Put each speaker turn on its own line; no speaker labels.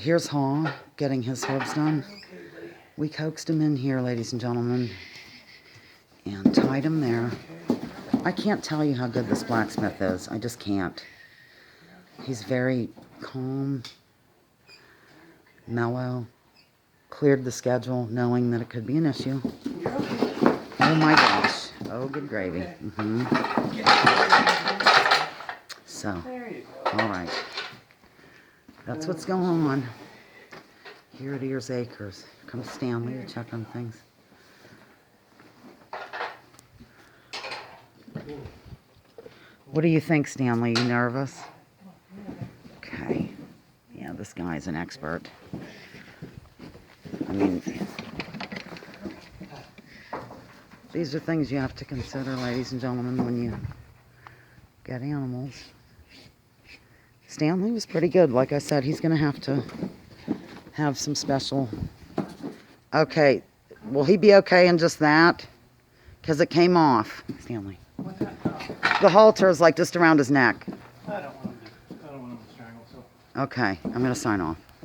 here's Haw getting his hooves done. We coaxed him in here, ladies and gentlemen, and tied him there. I can't tell you how good this blacksmith is. I just can't. He's very calm, mellow, cleared the schedule knowing that it could be an issue. Oh my gosh. Oh, good gravy. So, all right. That's what's going on here at Ears Acres. Here comes Stanley to check on things. What do you think, Stanley? You nervous? Okay. Yeah, this guy's an expert. I mean, these are things you have to consider, ladies and gentlemen, when you get animals. Stanley was pretty good. Like I said, he's going to have some special... Okay. Will he be okay in just that? Because it came off. Stanley. The halter is like just around his neck.
I don't want him to strangle, so.
Okay. I'm going to sign off.